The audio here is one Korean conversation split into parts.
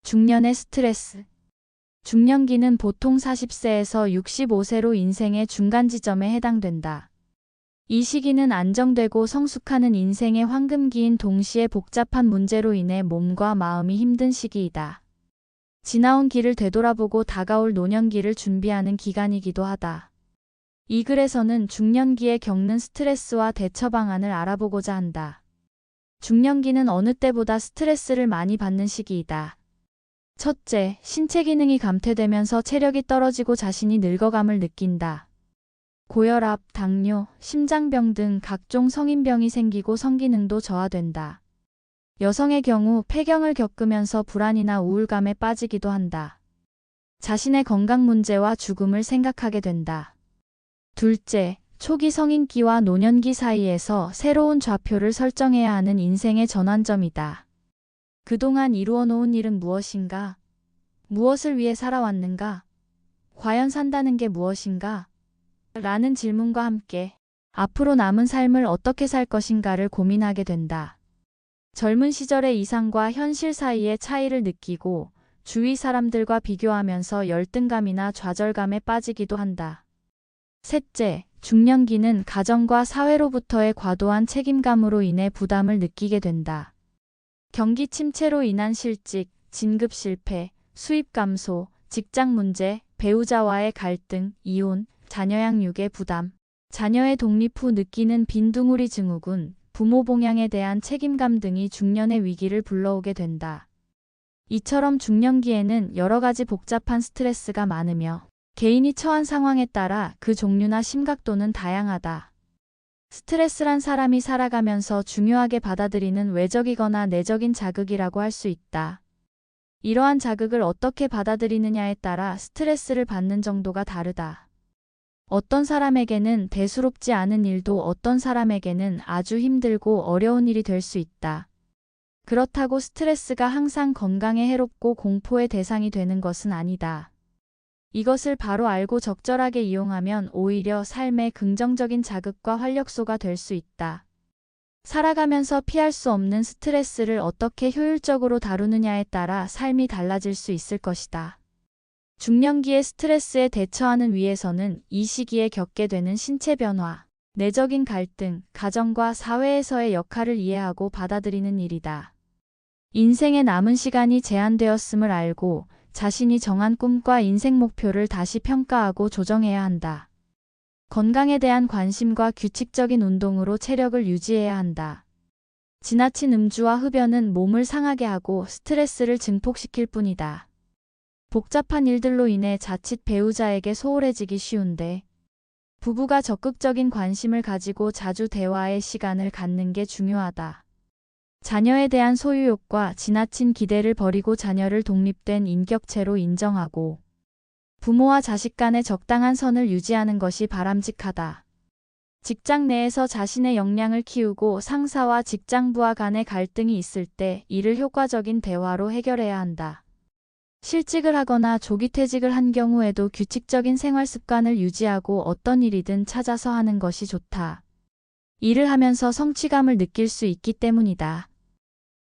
중년의 스트레스. 중년기는 보통 40세에서 65세로 인생의 중간 지점에 해당된다. 이 시기는 안정되고 성숙하는 인생의 황금기인 동시에 복잡한 문제로 인해 몸과 마음이 힘든 시기이다. 지나온 길을 되돌아보고 다가올 노년기를 준비하는 기간이기도 하다. 이 글에서는 중년기에 겪는 스트레스와 대처 방안을 알아보고자 한다. 중년기는 어느 때보다 스트레스를 많이 받는 시기이다. 첫째, 신체 기능이 감퇴되면서 체력이 떨어지고 자신이 늙어감을 느낀다. 고혈압, 당뇨, 심장병 등 각종 성인병이 생기고 성기능도 저하된다. 여성의 경우 폐경을 겪으면서 불안이나 우울감에 빠지기도 한다. 자신의 건강 문제와 죽음을 생각하게 된다. 둘째, 초기 성인기와 노년기 사이에서 새로운 좌표를 설정해야 하는 인생의 전환점이다. 그동안 이루어 놓은 일은 무엇인가? 무엇을 위해 살아왔는가? 과연 산다는 게 무엇인가? 라는 질문과 함께 앞으로 남은 삶을 어떻게 살 것인가를 고민하게 된다. 젊은 시절의 이상과 현실 사이의 차이를 느끼고 주위 사람들과 비교하면서 열등감이나 좌절감에 빠지기도 한다. 셋째, 중년기는 가정과 사회로부터의 과도한 책임감으로 인해 부담을 느끼게 된다. 경기 침체로 인한 실직, 진급 실패, 수입 감소, 직장 문제, 배우자와의 갈등, 이혼, 자녀 양육의 부담, 자녀의 독립 후 느끼는 빈둥우리 증후군, 부모 봉양에 대한 책임감 등이 중년의 위기를 불러오게 된다. 이처럼 중년기에는 여러 가지 복잡한 스트레스가 많으며 개인이 처한 상황에 따라 그 종류나 심각도는 다양하다. 스트레스란 사람이 살아가면서 중요하게 받아들이는 외적이거나 내적인 자극이라고 할 수 있다. 이러한 자극을 어떻게 받아들이느냐에 따라 스트레스를 받는 정도가 다르다. 어떤 사람에게는 대수롭지 않은 일도 어떤 사람에게는 아주 힘들고 어려운 일이 될 수 있다. 그렇다고 스트레스가 항상 건강에 해롭고 공포의 대상이 되는 것은 아니다. 이것을 바로 알고 적절하게 이용하면 오히려 삶의 긍정적인 자극과 활력소가 될 수 있다. 살아가면서 피할 수 없는 스트레스를 어떻게 효율적으로 다루느냐에 따라 삶이 달라질 수 있을 것이다. 중년기의 스트레스에 대처하는 위해서는 이 시기에 겪게 되는 신체 변화, 내적인 갈등, 가정과 사회에서의 역할을 이해하고 받아들이는 일이다. 인생의 남은 시간이 제한되었음을 알고 자신이 정한 꿈과 인생 목표를 다시 평가하고 조정해야 한다. 건강에 대한 관심과 규칙적인 운동으로 체력을 유지해야 한다. 지나친 음주와 흡연은 몸을 상하게 하고 스트레스를 증폭시킬 뿐이다. 복잡한 일들로 인해 자칫 배우자에게 소홀해지기 쉬운데 부부가 적극적인 관심을 가지고 자주 대화의 시간을 갖는 게 중요하다. 자녀에 대한 소유욕과 지나친 기대를 버리고 자녀를 독립된 인격체로 인정하고 부모와 자식 간의 적당한 선을 유지하는 것이 바람직하다. 직장 내에서 자신의 역량을 키우고 상사와 직장부하 간의 갈등이 있을 때 이를 효과적인 대화로 해결해야 한다. 실직을 하거나 조기 퇴직을 한 경우에도 규칙적인 생활 습관을 유지하고 어떤 일이든 찾아서 하는 것이 좋다. 일을 하면서 성취감을 느낄 수 있기 때문이다.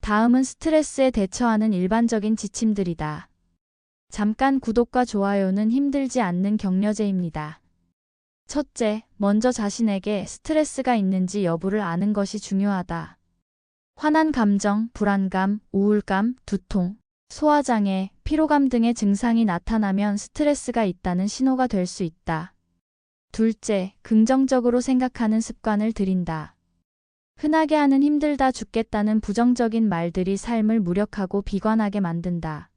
다음은 스트레스에 대처하는 일반적인 지침들이다. 잠깐 구독과 좋아요는 힘들지 않는 격려제입니다. 첫째, 먼저 자신에게 스트레스가 있는지 여부를 아는 것이 중요하다. 화난 감정, 불안감, 우울감, 두통, 소화장애, 피로감 등의 증상이 나타나면 스트레스가 있다는 신호가 될 수 있다. 둘째, 긍정적으로 생각하는 습관을 들인다. 흔하게 하는 힘들다 죽겠다는 부정적인 말들이 삶을 무력하고 비관하게 만든다.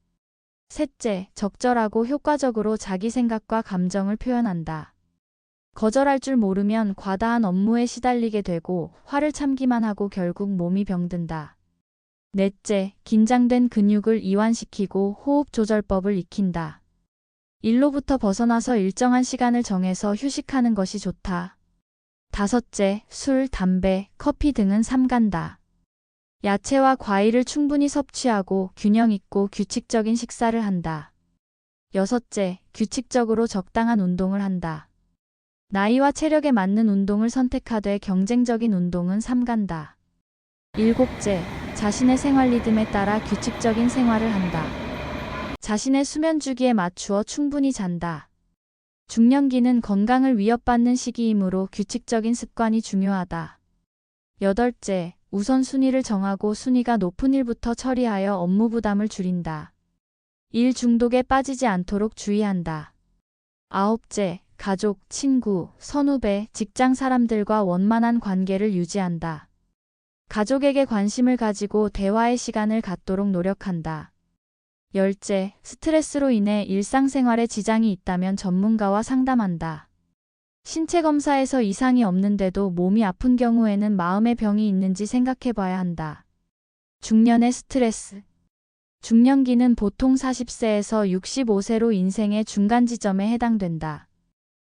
셋째, 적절하고 효과적으로 자기 생각과 감정을 표현한다. 거절할 줄 모르면 과다한 업무에 시달리게 되고 화를 참기만 하고 결국 몸이 병든다. 넷째, 긴장된 근육을 이완시키고 호흡 조절법을 익힌다. 일로부터 벗어나서 일정한 시간을 정해서 휴식하는 것이 좋다. 다섯째, 술, 담배, 커피 등은 삼간다. 야채와 과일을 충분히 섭취하고 균형 있고 규칙적인 식사를 한다. 여섯째, 규칙적으로 적당한 운동을 한다. 나이와 체력에 맞는 운동을 선택하되 경쟁적인 운동은 삼간다. 일곱째, 자신의 생활 리듬에 따라 규칙적인 생활을 한다. 자신의 수면 주기에 맞추어 충분히 잔다. 중년기는 건강을 위협받는 시기이므로 규칙적인 습관이 중요하다. 8째, 우선순위를 정하고 순위가 높은 일부터 처리하여 업무 부담을 줄인다. 일 중독에 빠지지 않도록 주의한다. 9째, 가족, 친구, 선후배, 직장 사람들과 원만한 관계를 유지한다. 가족에게 관심을 가지고 대화의 시간을 갖도록 노력한다. 10째, 스트레스로 인해 일상생활에 지장이 있다면 전문가와 상담한다. 신체 검사에서 이상이 없는데도 몸이 아픈 경우에는 마음의 병이 있는지 생각해 봐야 한다. 중년의 스트레스. 중년기는 보통 40세에서 65세로 인생의 중간 지점에 해당된다.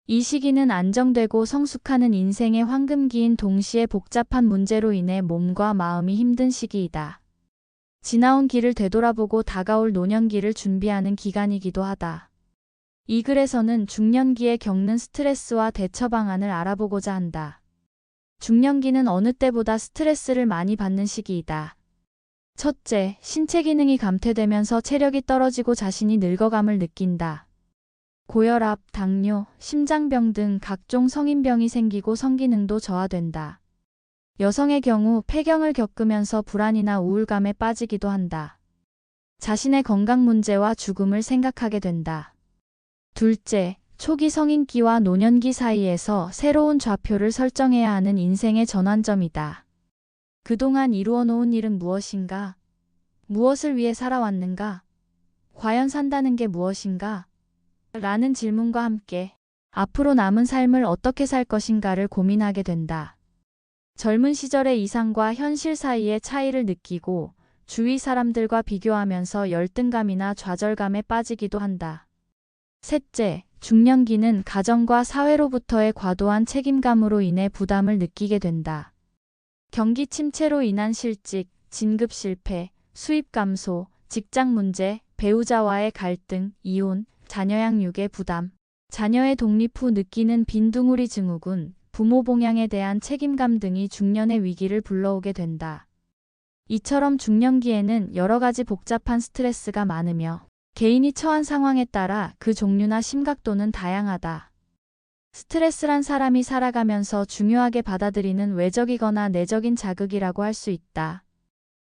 이 시기는 안정되고 성숙하는 인생의 황금기인 동시에 복잡한 문제로 인해 몸과 마음이 힘든 시기이다. 지나온 길을 되돌아보고 다가올 노년기를 준비하는 기간이기도 하다. 이 글에서는 중년기에 겪는 스트레스와 대처 방안을 알아보고자 한다. 중년기는 어느 때보다 스트레스를 많이 받는 시기이다. 첫째, 신체 기능이 감퇴되면서 체력이 떨어지고 자신이 늙어감을 느낀다. 고혈압, 당뇨, 심장병 등 각종 성인병이 생기고 성기능도 저하된다. 여성의 경우 폐경을 겪으면서 불안이나 우울감에 빠지기도 한다. 자신의 건강 문제와 죽음을 생각하게 된다. 둘째, 초기 성인기와 노년기 사이에서 새로운 좌표를 설정해야 하는 인생의 전환점이다. 그동안 이루어 놓은 일은 무엇인가? 무엇을 위해 살아왔는가? 과연 산다는 게 무엇인가? 라는 질문과 함께 앞으로 남은 삶을 어떻게 살 것인가를 고민하게 된다. 젊은 시절의 이상과 현실 사이의 차이를 느끼고 주위 사람들과 비교하면서 열등감이나 좌절감에 빠지기도 한다. 셋째, 중년기는 가정과 사회로부터의 과도한 책임감으로 인해 부담을 느끼게 된다. 경기 침체로 인한 실직, 진급 실패, 수입 감소, 직장 문제, 배우자와의 갈등, 이혼, 자녀 양육의 부담, 자녀의 독립 후 느끼는 빈둥우리 증후군, 부모 봉양에 대한 책임감 등이 중년의 위기를 불러오게 된다. 이처럼 중년기에는 여러 가지 복잡한 스트레스가 많으며 개인이 처한 상황에 따라 그 종류나 심각도는 다양하다. 스트레스란 사람이 살아가면서 중요하게 받아들이는 외적이거나 내적인 자극이라고 할 수 있다.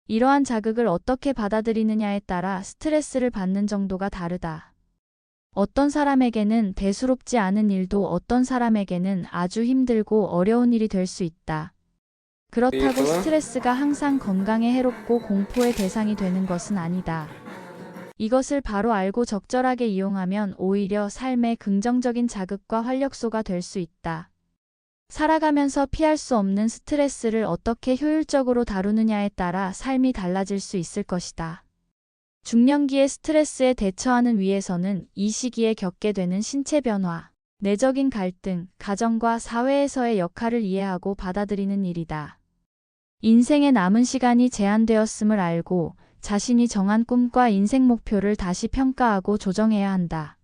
이러한 자극을 어떻게 받아들이느냐에 따라 스트레스를 받는 정도가 다르다. 어떤 사람에게는 대수롭지 않은 일도 어떤 사람에게는 아주 힘들고 어려운 일이 될 수 있다. 그렇다고 스트레스가 항상 건강에 해롭고 공포의 대상이 되는 것은 아니다. 이것을 바로 알고 적절하게 이용하면 오히려 삶의 긍정적인 자극과 활력소가 될 수 있다. 살아가면서 피할 수 없는 스트레스를 어떻게 효율적으로 다루느냐에 따라 삶이 달라질 수 있을 것이다. 중년기의 스트레스에 대처하는 위해서는 이 시기에 겪게 되는 신체 변화, 내적인 갈등, 가정과 사회에서의 역할을 이해하고 받아들이는 일이다. 인생의 남은 시간이 제한되었음을 알고 자신이 정한 꿈과 인생 목표를 다시 평가하고 조정해야 한다.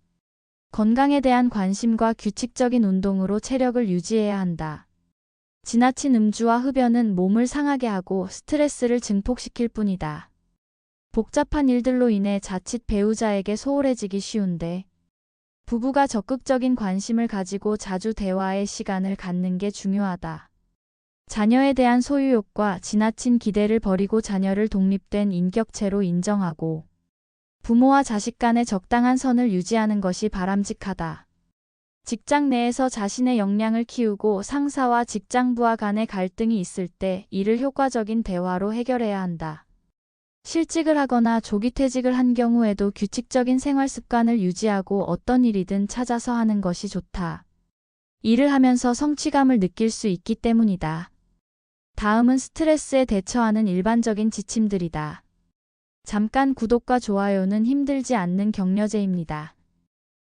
건강에 대한 관심과 규칙적인 운동으로 체력을 유지해야 한다. 지나친 음주와 흡연은 몸을 상하게 하고 스트레스를 증폭시킬 뿐이다. 복잡한 일들로 인해 자칫 배우자에게 소홀해지기 쉬운데 부부가 적극적인 관심을 가지고 자주 대화의 시간을 갖는 게 중요하다. 자녀에 대한 소유욕과 지나친 기대를 버리고 자녀를 독립된 인격체로 인정하고 부모와 자식 간의 적당한 선을 유지하는 것이 바람직하다. 직장 내에서 자신의 역량을 키우고 상사와 직장부하 간의 갈등이 있을 때 이를 효과적인 대화로 해결해야 한다. 실직을 하거나 조기 퇴직을 한 경우에도 규칙적인 생활 습관을 유지하고 어떤 일이든 찾아서 하는 것이 좋다. 일을 하면서 성취감을 느낄 수 있기 때문이다. 다음은 스트레스에 대처하는 일반적인 지침들이다. 잠깐 구독과 좋아요는 힘들지 않는 격려제입니다.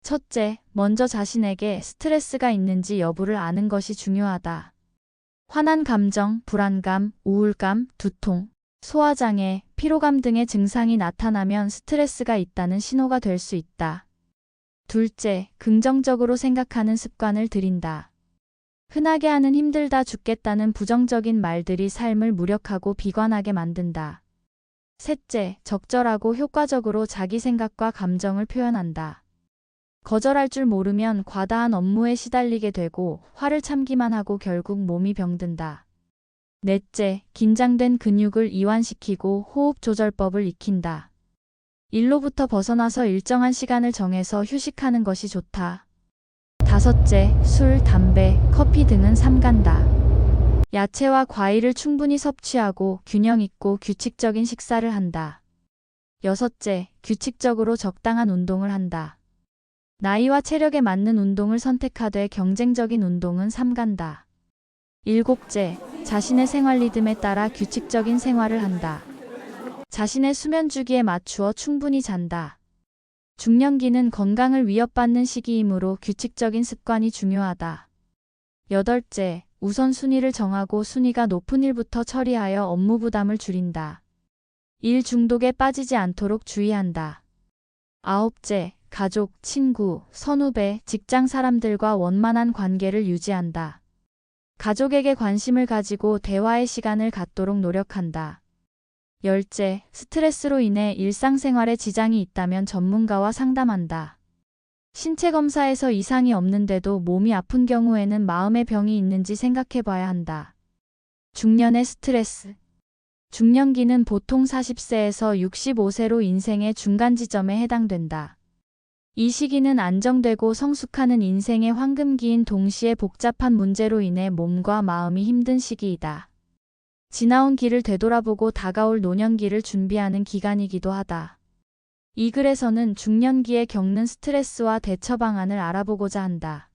첫째, 먼저 자신에게 스트레스가 있는지 여부를 아는 것이 중요하다. 화난 감정, 불안감, 우울감, 두통, 소화장애, 피로감 등의 증상이 나타나면 스트레스가 있다는 신호가 될 수 있다. 둘째, 긍정적으로 생각하는 습관을 들인다. 흔하게 하는 힘들다 죽겠다는 부정적인 말들이 삶을 무력하고 비관하게 만든다. 셋째, 적절하고 효과적으로 자기 생각과 감정을 표현한다. 거절할 줄 모르면 과다한 업무에 시달리게 되고 화를 참기만 하고 결국 몸이 병든다. 넷째, 긴장된 근육을 이완시키고 호흡 조절법을 익힌다. 일로부터 벗어나서 일정한 시간을 정해서 휴식하는 것이 좋다. 다섯째, 술, 담배, 커피 등은 삼간다. 야채와 과일을 충분히 섭취하고 균형 있고 규칙적인 식사를 한다. 여섯째, 규칙적으로 적당한 운동을 한다. 나이와 체력에 맞는 운동을 선택하되 경쟁적인 운동은 삼간다. 일곱째, 자신의 생활 리듬에 따라 규칙적인 생활을 한다. 자신의 수면 주기에 맞추어 충분히 잔다. 중년기는 건강을 위협받는 시기이므로 규칙적인 습관이 중요하다. 여덟째, 우선순위를 정하고 순위가 높은 일부터 처리하여 업무 부담을 줄인다. 일 중독에 빠지지 않도록 주의한다. 아홉째, 가족, 친구, 선후배, 직장 사람들과 원만한 관계를 유지한다. 가족에게 관심을 가지고 대화의 시간을 갖도록 노력한다. 열째, 스트레스로 인해 일상생활에 지장이 있다면 전문가와 상담한다. 신체 검사에서 이상이 없는데도 몸이 아픈 경우에는 마음의 병이 있는지 생각해 봐야 한다. 중년의 스트레스. 중년기는 보통 40세에서 65세로 인생의 중간 지점에 해당된다. 이 시기는 안정되고 성숙하는 인생의 황금기인 동시에 복잡한 문제로 인해 몸과 마음이 힘든 시기이다. 지나온 길을 되돌아보고 다가올 노년기를 준비하는 기간이기도 하다. 이 글에서는 중년기에 겪는 스트레스와 대처 방안을 알아보고자 한다.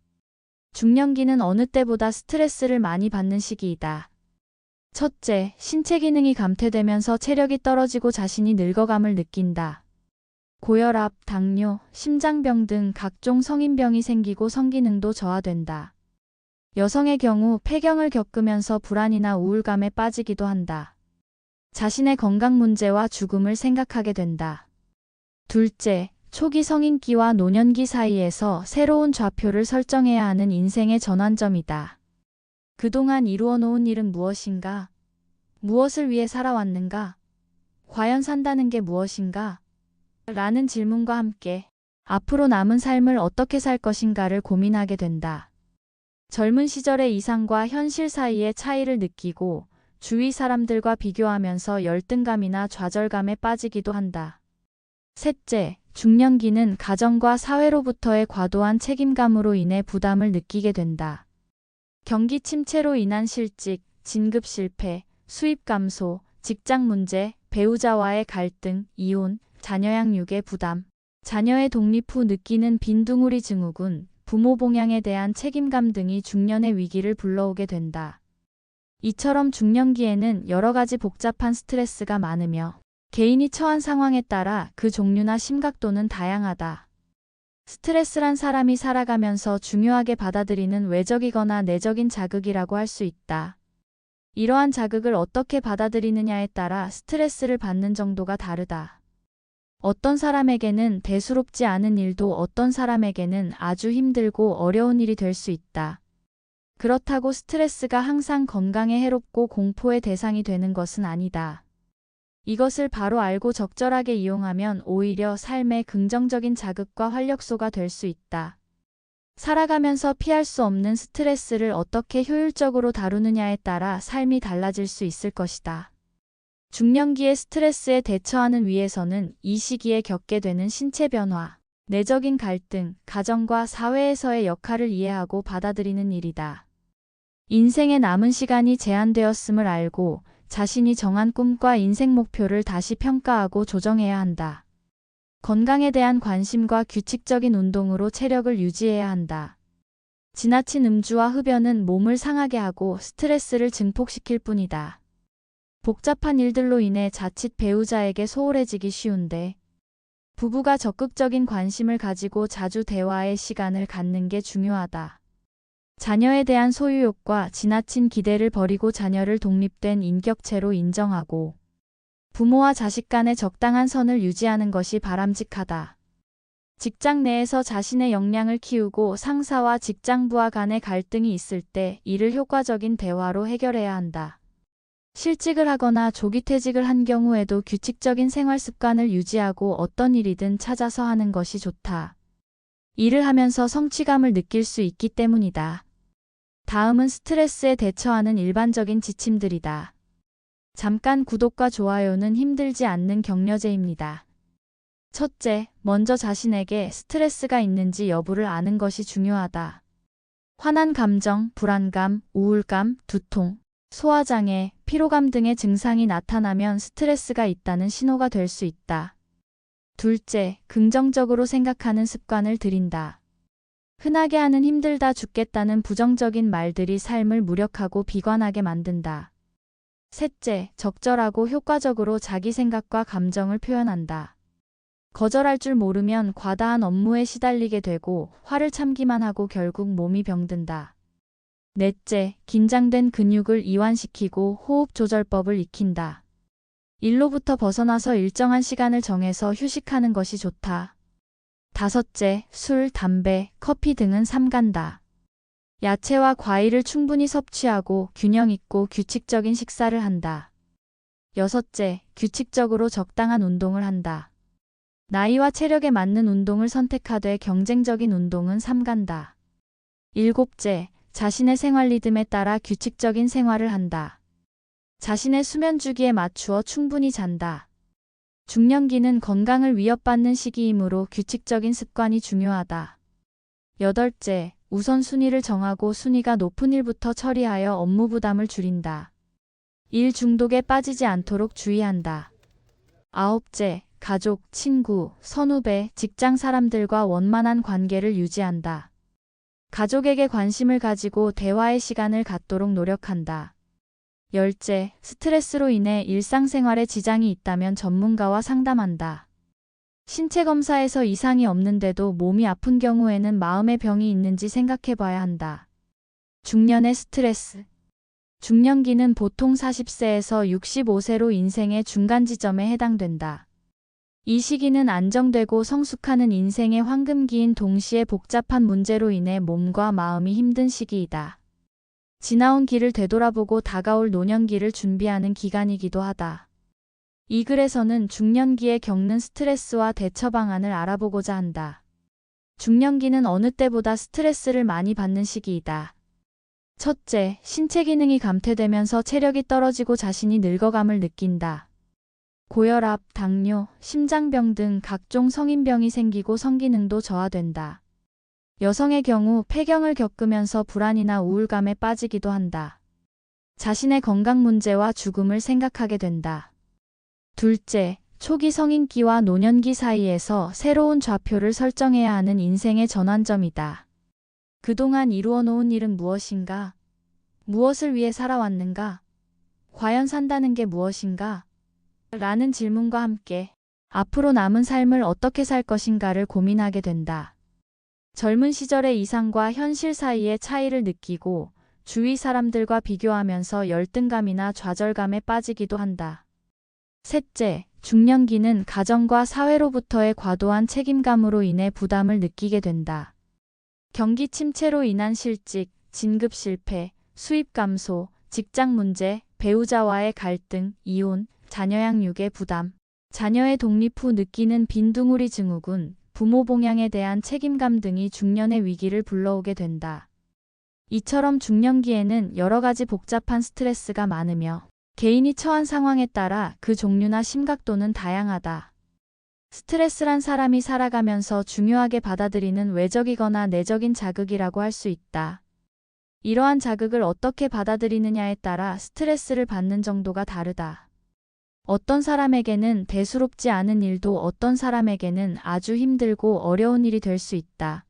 중년기는 어느 때보다 스트레스를 많이 받는 시기이다. 첫째, 신체 기능이 감퇴되면서 체력이 떨어지고 자신이 늙어감을 느낀다. 고혈압, 당뇨, 심장병 등 각종 성인병이 생기고 성기능도 저하된다. 여성의 경우 폐경을 겪으면서 불안이나 우울감에 빠지기도 한다. 자신의 건강 문제와 죽음을 생각하게 된다. 둘째, 초기 성인기와 노년기 사이에서 새로운 좌표를 설정해야 하는 인생의 전환점이다. 그동안 이루어 놓은 일은 무엇인가? 무엇을 위해 살아왔는가? 과연 산다는 게 무엇인가? 라는 질문과 함께 앞으로 남은 삶을 어떻게 살 것인가를 고민하게 된다. 젊은 시절의 이상과 현실 사이의 차이를 느끼고 주위 사람들과 비교하면서 열등감이나 좌절감에 빠지기도 한다. 셋째, 중년기는 가정과 사회로부터의 과도한 책임감으로 인해 부담을 느끼게 된다. 경기 침체로 인한 실직, 진급 실패, 수입 감소, 직장 문제, 배우자와의 갈등, 이혼, 자녀 양육의 부담, 자녀의 독립 후 느끼는 빈둥우리 증후군, 부모 봉양에 대한 책임감 등이 중년의 위기를 불러오게 된다. 이처럼 중년기에는 여러 가지 복잡한 스트레스가 많으며 개인이 처한 상황에 따라 그 종류나 심각도는 다양하다. 스트레스란 사람이 살아가면서 중요하게 받아들이는 외적이거나 내적인 자극이라고 할 수 있다. 이러한 자극을 어떻게 받아들이느냐에 따라 스트레스를 받는 정도가 다르다. 어떤 사람에게는 대수롭지 않은 일도 어떤 사람에게는 아주 힘들고 어려운 일이 될 수 있다. 그렇다고 스트레스가 항상 건강에 해롭고 공포의 대상이 되는 것은 아니다. 이것을 바로 알고 적절하게 이용하면 오히려 삶의 긍정적인 자극과 활력소가 될 수 있다. 살아가면서 피할 수 없는 스트레스를 어떻게 효율적으로 다루느냐에 따라 삶이 달라질 수 있을 것이다. 중년기의 스트레스에 대처하는 위해서는 이 시기에 겪게 되는 신체 변화, 내적인 갈등, 가정과 사회에서의 역할을 이해하고 받아들이는 일이다. 인생의 남은 시간이 제한되었음을 알고 자신이 정한 꿈과 인생 목표를 다시 평가하고 조정해야 한다. 건강에 대한 관심과 규칙적인 운동으로 체력을 유지해야 한다. 지나친 음주와 흡연은 몸을 상하게 하고 스트레스를 증폭시킬 뿐이다. 복잡한 일들로 인해 자칫 배우자에게 소홀해지기 쉬운데 부부가 적극적인 관심을 가지고 자주 대화의 시간을 갖는 게 중요하다. 자녀에 대한 소유욕과 지나친 기대를 버리고 자녀를 독립된 인격체로 인정하고 부모와 자식 간의 적당한 선을 유지하는 것이 바람직하다. 직장 내에서 자신의 역량을 키우고 상사와 직장부하 간의 갈등이 있을 때 이를 효과적인 대화로 해결해야 한다. 실직을 하거나 조기퇴직을 한 경우에도 규칙적인 생활 습관을 유지하고 어떤 일이든 찾아서 하는 것이 좋다. 일을 하면서 성취감을 느낄 수 있기 때문이다. 다음은 스트레스에 대처하는 일반적인 지침들이다. 잠깐 구독과 좋아요는 힘들지 않는 격려제입니다. 첫째, 먼저 자신에게 스트레스가 있는지 여부를 아는 것이 중요하다. 화난 감정, 불안감, 우울감, 두통, 소화장애, 피로감 등의 증상이 나타나면 스트레스가 있다는 신호가 될 수 있다. 둘째, 긍정적으로 생각하는 습관을 들인다. 흔하게 하는 힘들다 죽겠다는 부정적인 말들이 삶을 무력하고 비관하게 만든다. 셋째, 적절하고 효과적으로 자기 생각과 감정을 표현한다. 거절할 줄 모르면 과다한 업무에 시달리게 되고 화를 참기만 하고 결국 몸이 병든다. 넷째, 긴장된 근육을 이완시키고 호흡 조절법을 익힌다. 일로부터 벗어나서 일정한 시간을 정해서 휴식하는 것이 좋다. 다섯째, 술, 담배, 커피 등은 삼간다. 야채와 과일을 충분히 섭취하고 균형 있고 규칙적인 식사를 한다. 여섯째, 규칙적으로 적당한 운동을 한다. 나이와 체력에 맞는 운동을 선택하되 경쟁적인 운동은 삼간다. 일곱째, 자신의 생활 리듬에 따라 규칙적인 생활을 한다. 자신의 수면 주기에 맞추어 충분히 잔다. 중년기는 건강을 위협받는 시기이므로 규칙적인 습관이 중요하다. 여덟째, 우선순위를 정하고 순위가 높은 일부터 처리하여 업무 부담을 줄인다. 일 중독에 빠지지 않도록 주의한다. 아홉째, 가족, 친구, 선후배, 직장 사람들과 원만한 관계를 유지한다. 가족에게 관심을 가지고 대화의 시간을 갖도록 노력한다. 열째, 스트레스로 인해 일상생활에 지장이 있다면 전문가와 상담한다. 신체 검사에서 이상이 없는데도 몸이 아픈 경우에는 마음의 병이 있는지 생각해 봐야 한다. 중년의 스트레스. 중년기는 보통 40세에서 65세로 인생의 중간 지점에 해당된다. 이 시기는 안정되고 성숙하는 인생의 황금기인 동시에 복잡한 문제로 인해 몸과 마음이 힘든 시기이다. 지나온 길을 되돌아보고 다가올 노년기를 준비하는 기간이기도 하다. 이 글에서는 중년기에 겪는 스트레스와 대처 방안을 알아보고자 한다. 중년기는 어느 때보다 스트레스를 많이 받는 시기이다. 첫째, 신체 기능이 감퇴되면서 체력이 떨어지고 자신이 늙어감을 느낀다. 고혈압, 당뇨, 심장병 등 각종 성인병이 생기고 성기능도 저하된다. 여성의 경우 폐경을 겪으면서 불안이나 우울감에 빠지기도 한다. 자신의 건강 문제와 죽음을 생각하게 된다. 둘째, 초기 성인기와 노년기 사이에서 새로운 좌표를 설정해야 하는 인생의 전환점이다. 그동안 이루어 놓은 일은 무엇인가? 무엇을 위해 살아왔는가? 과연 산다는 게 무엇인가? 라는 질문과 함께 앞으로 남은 삶을 어떻게 살 것인가를 고민하게 된다. 젊은 시절의 이상과 현실 사이의 차이를 느끼고 주위 사람들과 비교하면서 열등감이나 좌절감에 빠지기도 한다. 셋째, 중년기는 가정과 사회로부터의 과도한 책임감으로 인해 부담을 느끼게 된다. 경기 침체로 인한 실직, 진급 실패, 수입 감소, 직장 문제, 배우자와의 갈등, 이혼, 자녀 양육의 부담, 자녀의 독립 후 느끼는 빈둥우리 증후군, 부모 봉양에 대한 책임감 등이 중년의 위기를 불러오게 된다. 이처럼 중년기에는 여러 가지 복잡한 스트레스가 많으며 개인이 처한 상황에 따라 그 종류나 심각도는 다양하다. 스트레스란 사람이 살아가면서 중요하게 받아들이는 외적이거나 내적인 자극이라고 할 수 있다. 이러한 자극을 어떻게 받아들이느냐에 따라 스트레스를 받는 정도가 다르다. 어떤 사람에게는 대수롭지 않은 일도 어떤 사람에게는 아주 힘들고 어려운 일이 될 수 있다.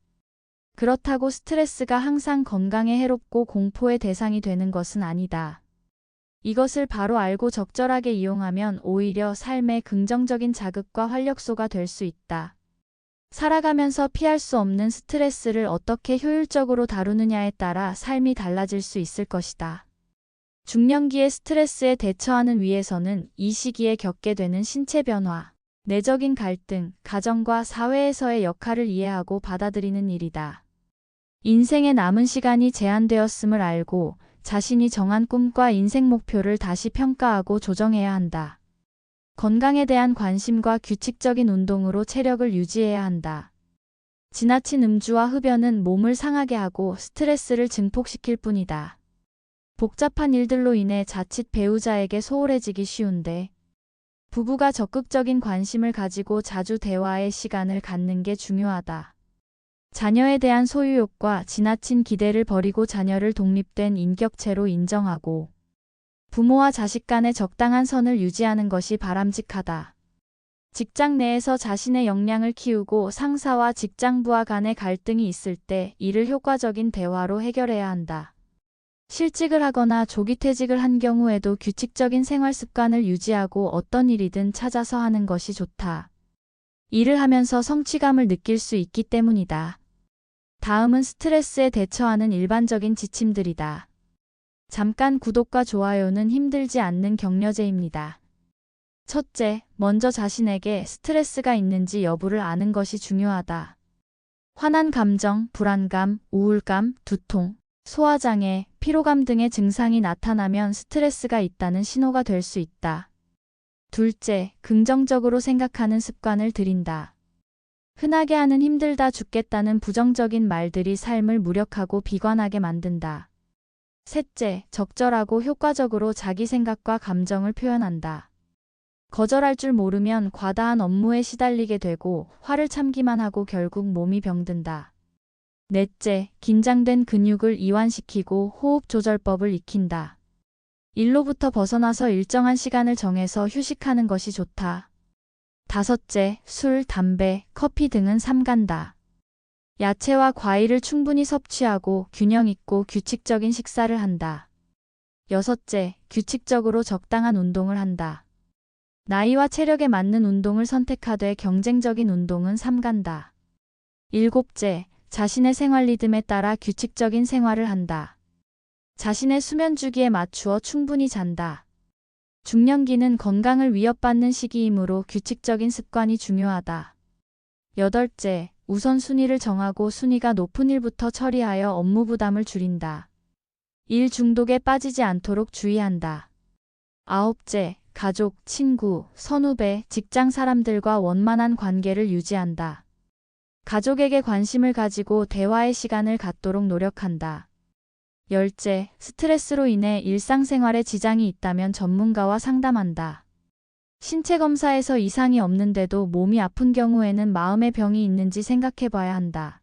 그렇다고 스트레스가 항상 건강에 해롭고 공포의 대상이 되는 것은 아니다. 이것을 바로 알고 적절하게 이용하면 오히려 삶의 긍정적인 자극과 활력소가 될 수 있다. 살아가면서 피할 수 없는 스트레스를 어떻게 효율적으로 다루느냐에 따라 삶이 달라질 수 있을 것이다. 중년기의 스트레스에 대처하는 위해서는 이 시기에 겪게 되는 신체 변화, 내적인 갈등, 가정과 사회에서의 역할을 이해하고 받아들이는 일이다. 인생의 남은 시간이 제한되었음을 알고 자신이 정한 꿈과 인생 목표를 다시 평가하고 조정해야 한다. 건강에 대한 관심과 규칙적인 운동으로 체력을 유지해야 한다. 지나친 음주와 흡연은 몸을 상하게 하고 스트레스를 증폭시킬 뿐이다. 복잡한 일들로 인해 자칫 배우자에게 소홀해지기 쉬운데 부부가 적극적인 관심을 가지고 자주 대화의 시간을 갖는 게 중요하다. 자녀에 대한 소유욕과 지나친 기대를 버리고 자녀를 독립된 인격체로 인정하고 부모와 자식 간의 적당한 선을 유지하는 것이 바람직하다. 직장 내에서 자신의 역량을 키우고 상사와 직장부하 간의 갈등이 있을 때 이를 효과적인 대화로 해결해야 한다. 실직을 하거나 조기 퇴직을 한 경우에도 규칙적인 생활 습관을 유지하고 어떤 일이든 찾아서 하는 것이 좋다. 일을 하면서 성취감을 느낄 수 있기 때문이다. 다음은 스트레스에 대처하는 일반적인 지침들이다. 잠깐 구독과 좋아요는 힘들지 않는 격려제입니다. 첫째, 먼저 자신에게 스트레스가 있는지 여부를 아는 것이 중요하다. 화난 감정, 불안감, 우울감, 두통, 소화장애, 피로감 등의 증상이 나타나면 스트레스가 있다는 신호가 될 수 있다. 둘째, 긍정적으로 생각하는 습관을 들인다. 흔하게 하는 힘들다 죽겠다는 부정적인 말들이 삶을 무력하고 비관하게 만든다. 셋째, 적절하고 효과적으로 자기 생각과 감정을 표현한다. 거절할 줄 모르면 과다한 업무에 시달리게 되고 화를 참기만 하고 결국 몸이 병든다. 넷째, 긴장된 근육을 이완시키고 호흡 조절법을 익힌다. 일로부터 벗어나서 일정한 시간을 정해서 휴식하는 것이 좋다. 다섯째, 술, 담배, 커피 등은 삼간다. 야채와 과일을 충분히 섭취하고 균형 있고 규칙적인 식사를 한다. 여섯째, 규칙적으로 적당한 운동을 한다. 나이와 체력에 맞는 운동을 선택하되 경쟁적인 운동은 삼간다. 일곱째, 자신의 생활 리듬에 따라 규칙적인 생활을 한다. 자신의 수면 주기에 맞추어 충분히 잔다. 중년기는 건강을 위협받는 시기이므로 규칙적인 습관이 중요하다. 여덟째, 우선순위를 정하고 순위가 높은 일부터 처리하여 업무 부담을 줄인다. 일 중독에 빠지지 않도록 주의한다. 아홉째, 가족, 친구, 선후배, 직장 사람들과 원만한 관계를 유지한다. 가족에게 관심을 가지고 대화의 시간을 갖도록 노력한다. 열째, 스트레스로 인해 일상생활에 지장이 있다면 전문가와 상담한다. 신체 검사에서 이상이 없는데도 몸이 아픈 경우에는 마음의 병이 있는지 생각해 봐야 한다.